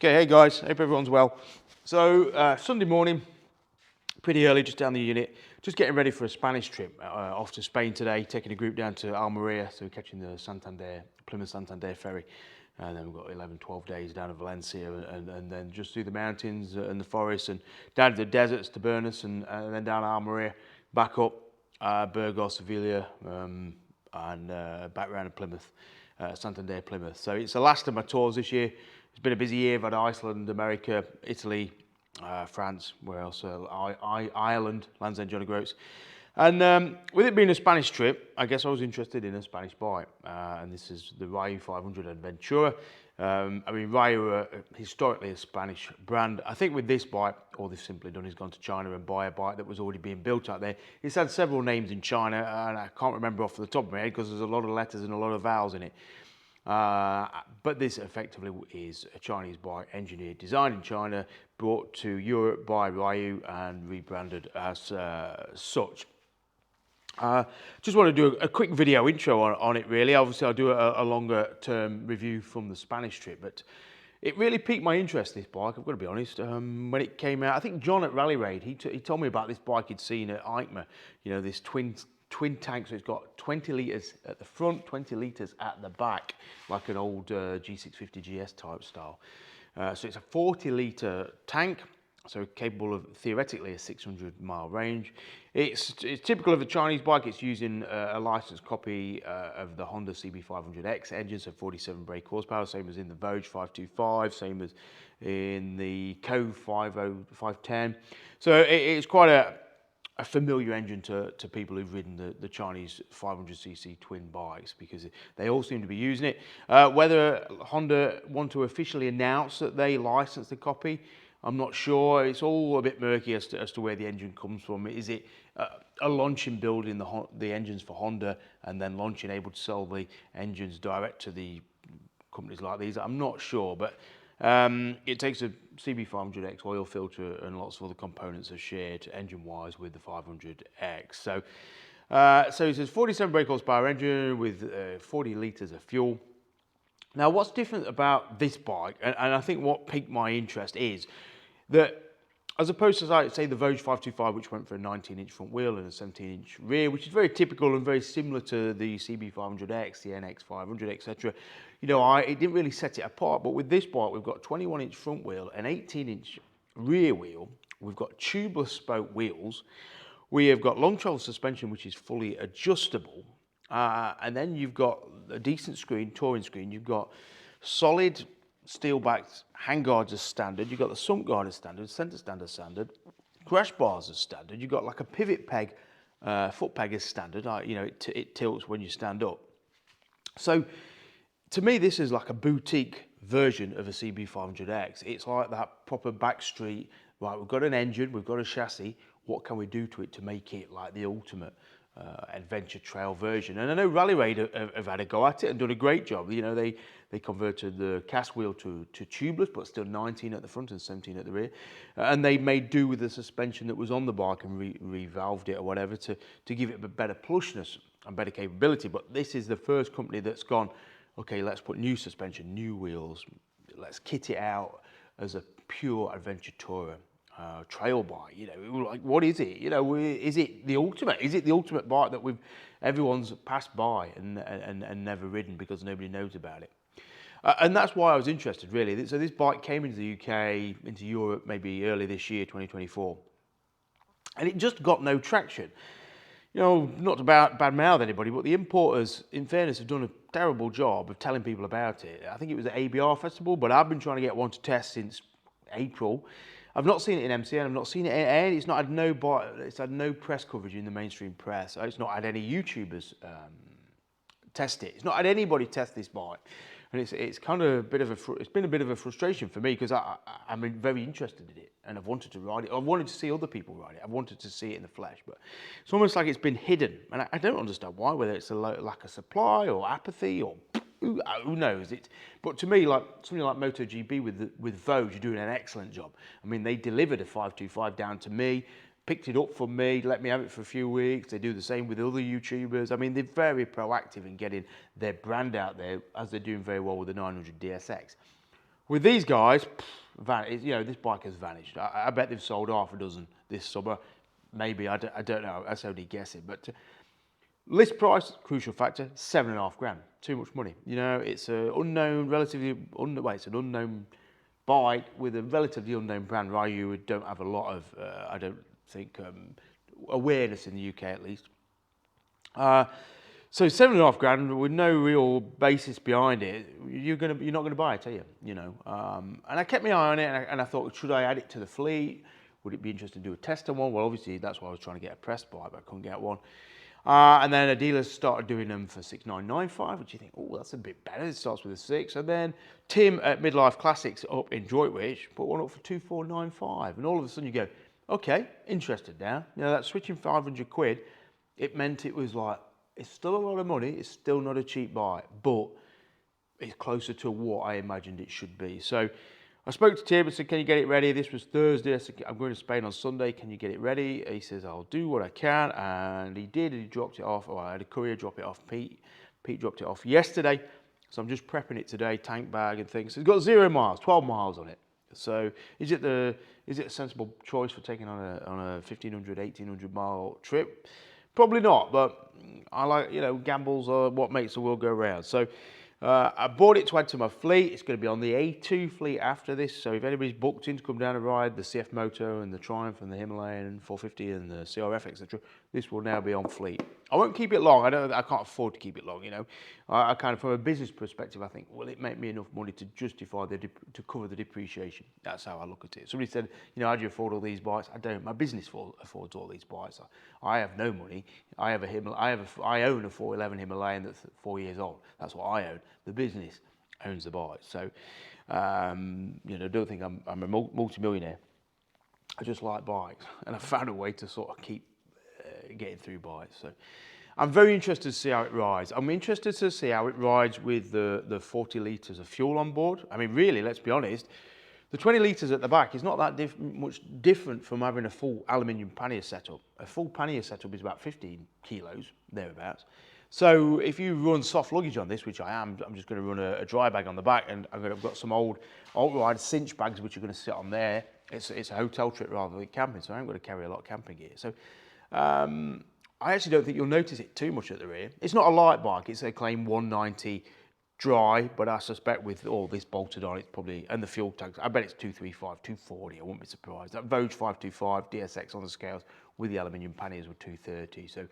Okay, hey guys, hope everyone's well. So Sunday morning, pretty early, just down the unit, just getting ready for a Spanish trip off to Spain today, taking a group down to Almeria, so we're catching the Plymouth Santander ferry, and then we've got 11, 12 days down to Valencia, and then just through the mountains and the forests, and down to the deserts to Bernus, and then down to Almeria, back up Burgos, Sevilla, and back round to Plymouth, Santander, Plymouth. So it's the last of my tours this year. It's been a busy year. I've had Iceland, America, Italy, France, where else? Ireland, Land's End, Johnny Groats. And with it being a Spanish trip, I guess I was interested in a Spanish bike. And this is the Rieju 500 Aventura. Rieju are historically a Spanish brand. I think with this bike, all they've simply done is gone to China and buy a bike that was already being built out there. It's had several names in China, and I can't remember off the top of my head because there's a lot of letters and a lot of vowels in it. But this effectively is a Chinese bike, engineered, designed in China, brought to Europe by Rieju and rebranded as such. Just want to do a quick video intro on it really. Obviously I'll do a longer term review from the Spanish trip, but it really piqued my interest, this bike, I've got to be honest. When it came out, I think John at Rally Raid, he told me about this bike he'd seen at EICMA, you know, this twin tank, so it's got 20 litres at the front, 20 litres at the back, like an old G650 GS type style. So it's a 40 litre tank, so capable of theoretically a 600-mile range. It's typical of a Chinese bike. It's using a licensed copy of the Honda CB500X engine, so 47 brake horsepower, same as in the Vogue 525, same as in the Co 510. So it's quite a familiar engine to people who've ridden the Chinese 500cc twin bikes, because they all seem to be using it. Whether Honda want to officially announce that they license the copy, I'm not sure. It's all a bit murky as to where the engine comes from. Is it a launching build in the engines for Honda, and then launching able to sell the engines direct to the companies like these? I'm not sure, but it takes a CB500X oil filter and lots of other components are shared engine-wise with the 500X. So it says 47 brake horsepower engine with 40 litres of fuel. Now, what's different about this bike, and I think what piqued my interest, is that as opposed to, say, the Vogue 525, which went for a 19-inch front wheel and a 17-inch rear, which is very typical and very similar to the CB500X, the NX500, etc., you know, it didn't really set it apart. But with this bike, we've got 21-inch front wheel, an 18-inch rear wheel. We've got tubeless spoke wheels. We have got long travel suspension, which is fully adjustable. And then you've got a decent screen, touring screen. You've got solid steel-backed handguards as standard. You've got the sump guard as standard, centre stand as standard, crash bars as standard. You've got like a pivot peg, foot peg as standard. You know, it tilts when you stand up. So to me, this is like a boutique version of a CB500X. It's like that proper backstreet, right, we've got an engine, we've got a chassis, what can we do to it to make it like the ultimate adventure trail version? And I know Rally Raid have had a go at it and done a great job. You know, they converted the cast wheel to tubeless, but still 19 at the front and 17 at the rear. And they made do with the suspension that was on the bike and revalved it or whatever to give it a better plushness and better capability. But this is the first company that's gone, okay, let's put new suspension, new wheels, let's kit it out as a pure adventure tourer. Trail bike, you know, like, what is it? You know, is it the ultimate? Is it the ultimate bike that everyone's passed by and never ridden because nobody knows about it? And that's why I was interested, really. So this bike came into the UK, into Europe, maybe early this year, 2024, and it just got no traction. You know, not to badmouth anybody, but the importers, in fairness, have done a terrible job of telling people about it. I think it was at ABR Festival, but I've been trying to get one to test since April. I've not seen it in MCN, I've not seen it in, it's had no press coverage in the mainstream press. It's not had any YouTubers test it. It's not had anybody test this bike. And it's kind of it's been a bit of a frustration for me, because I'm very interested in it and I've wanted to ride it. I've wanted to see other people ride it. I've wanted to see it in the flesh, but it's almost like it's been hidden. And I don't understand why, whether it's a lack of supply or apathy or who knows it. But to me, like something like MotoGP with Vogue, you're doing an excellent job. I mean, they delivered a 525 down to me, picked it up for me, let me have it for a few weeks. They do the same with other YouTubers. I mean, they're very proactive in getting their brand out there, as they're doing very well with the 900 DSX. With these guys, this bike has vanished. I bet they've sold half a dozen this summer. Maybe, I don't know, that's only guessing. But list price, crucial factor, 7.5 grand. Too much money. It's an unknown, it's an unknown bike with a relatively unknown brand. Rieju don't have a lot of, I don't think, awareness in the UK at least. So 7.5 grand with no real basis behind it, you're not gonna buy it, are you? And I kept my eye on it, and I thought, should I add it to the fleet? Would it be interesting to do a test on one? Well, obviously that's why I was trying to get a press bike, but I couldn't get one. And then a dealer started doing them for 6,995, which you think, oh, that's a bit better. It starts with a 6. And then Tim at Midlife Classics up in Droitwich put one up for 2,495. And all of a sudden you go, okay, interested now. That switching 500 quid, it meant it was like, it's still a lot of money. It's still not a cheap bike, but it's closer to what I imagined it should be. So I spoke to Tim and said, can you get it ready? This was Thursday. I said, I'm going to Spain on Sunday. Can you get it ready? He says, I'll do what I can. And he did. He dropped it off. I had a courier drop it off. Pete dropped it off yesterday. So I'm just prepping it today, tank bag and things. So it's got 0 miles, 12 miles on it. So is it a sensible choice for taking on a 1,500, 1,800 mile trip? Probably not, but I like, gambles are what makes the world go round. So I bought it to add to my fleet. It's going to be on the A2 fleet after this. So if anybody's booked in to come down and ride the CF Moto and the Triumph and the Himalayan 450 and the CRF, etc., this will now be on fleet. I won't keep it long. I can't afford to keep it long. I kind of, from a business perspective, I think, will it make me enough money to justify to cover the depreciation? That's how I look at it. Somebody said, how do you afford all these bikes? I don't. My business affords all these bikes. I have no money. I own a 411 Himalayan that's 4 years old. That's what I own. The business owns the bike. So, don't think I'm a multi-millionaire. I just like bikes, and I found a way to sort of keep getting through bikes. So I'm very interested to see how it rides. I'm interested to see how it rides with the 40 litres of fuel on board. I mean, really, let's be honest, the 20 litres at the back is not that much different from having a full aluminium pannier setup. A full pannier setup is about 15 kilos, thereabouts. So if you run soft luggage on this, which I am, I'm just going to run a dry bag on the back, and I've got some old alt-ride cinch bags which are going to sit on there. It's a hotel trip rather than camping, so I ain't going to carry a lot of camping gear. So I actually don't think you'll notice it too much at the rear. It's not a light bike. It's a claim 190 dry, but I suspect with all this bolted on, it's probably, and the fuel tanks, I bet it's 235, 240. I wouldn't be surprised. That Vogue 525 DSX on the scales with the aluminium panniers were 230. So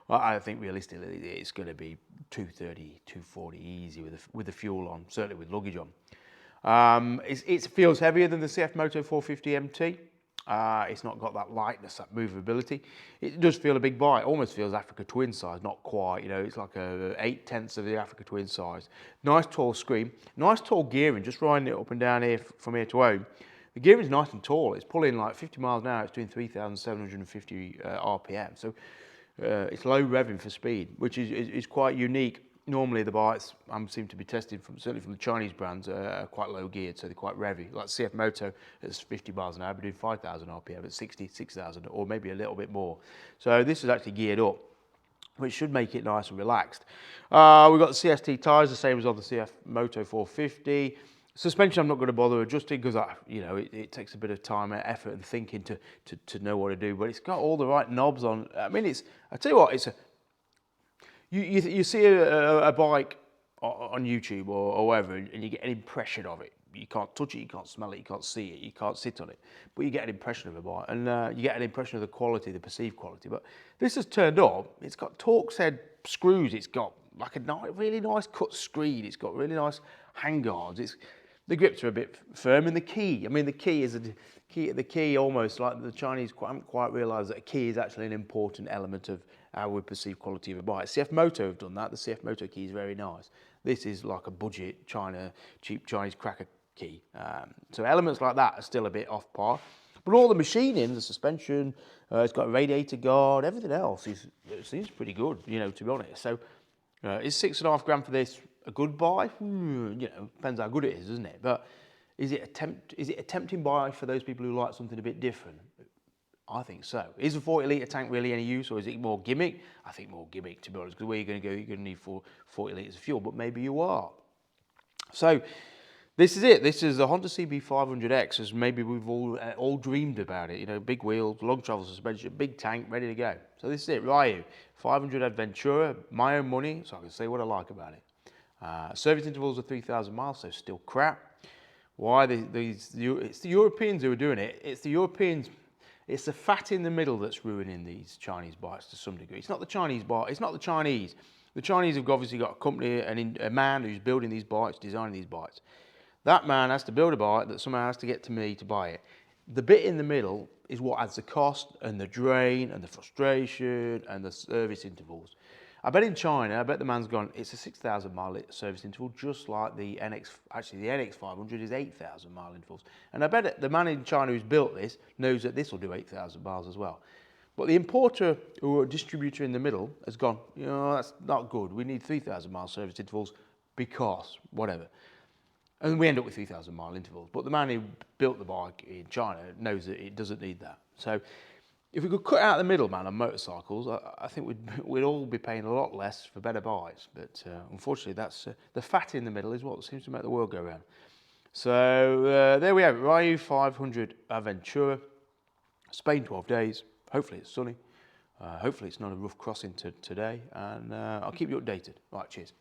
I think realistically it's going to be 230, 240 easy with the fuel on, certainly with luggage on. It feels heavier than the CF Moto 450 MT. It's not got that lightness, that movability. It does feel a big bike. It almost feels Africa Twin size, not quite. It's like a 8/10 of the Africa Twin size. Nice tall screen, nice tall gearing. Just riding it up and down here from here to home. The gearing's nice and tall. It's pulling like 50 miles an hour. It's doing 3,750 RPM. So it's low revving for speed, which is quite unique. Normally the bikes seem to be tested certainly from the Chinese brands are quite low geared, so they're quite revvy. Like CF Moto, it's 50 miles an hour, but doing 5,000 RPM at 66,000 or maybe a little bit more. So this is actually geared up, which should make it nice and relaxed. We've got the CST tyres, the same as on the CF Moto 450. Suspension I'm not going to bother adjusting because it takes a bit of time and effort and thinking to know what to do, but it's got all the right knobs on. I mean, I tell you what, you see a bike on YouTube or wherever, and you get an impression of it. You can't touch it, you can't smell it, you can't see it, you can't sit on it, but you get an impression of a bike, and you get an impression of the quality, the perceived quality. But this has turned up. It's got Torx head screws. It's got like a really nice cut screen. It's got really nice handguards. The grips are a bit firm, and the key. I mean, the key is the key almost like the Chinese haven't quite realised that a key is actually an important element of how we perceive quality of a bike. CF Moto have done that. The CF Moto key is very nice. This is like a budget cheap Chinese cracker key. So elements like that are still a bit off par. But all the machining, the suspension, it's got a radiator guard, everything else seems pretty good, to be honest. So is 6.5 grand for this a good buy? Depends how good it is, doesn't it? But is it a tempting buy for those people who like something a bit different? I think so. Is a 40 litre tank really any use, or is it more gimmick? I think more gimmick, to be honest, because where you're going to go, you're going to need 40 litres of fuel, but maybe you are. So This is it. This is the Honda CB500X, as maybe we've all dreamed about it. You know, big wheels, long travel suspension, big tank, ready to go. So this is it, Rieju, 500 Aventura, my own money, so I can say what I like about it. Service intervals are 3,000 miles, so still crap. Why it's the Europeans who are doing it. It's the Europeans. It's the fat in the middle that's ruining these Chinese bikes to some degree. It's not the Chinese bike. It's not the Chinese. The Chinese have obviously got a company, a man who's building these bikes, designing these bikes. That man has to build a bike that somehow has to get to me to buy it. The bit in the middle is what adds the cost and the drain and the frustration and the service intervals. I bet in China, I bet the man's gone, it's a 6,000 mile service interval, just like the NX, actually the NX 500 is 8,000 mile intervals. And I bet the man in China who's built this knows that this will do 8,000 miles as well. But the importer or distributor in the middle has gone, you know, that's not good. We need 3,000 mile service intervals because whatever. And we end up with 3,000 mile intervals. But the man who built the bike in China knows that it doesn't need that. So if we could cut out the middleman on motorcycles, I think we'd all be paying a lot less for better bikes. But unfortunately, that's the fat in the middle is what seems to make the world go round. So there we have it, Rieju 500 Aventura, Spain 12 days. Hopefully it's sunny. Hopefully it's not a rough crossing today. And I'll keep you updated. Right, cheers.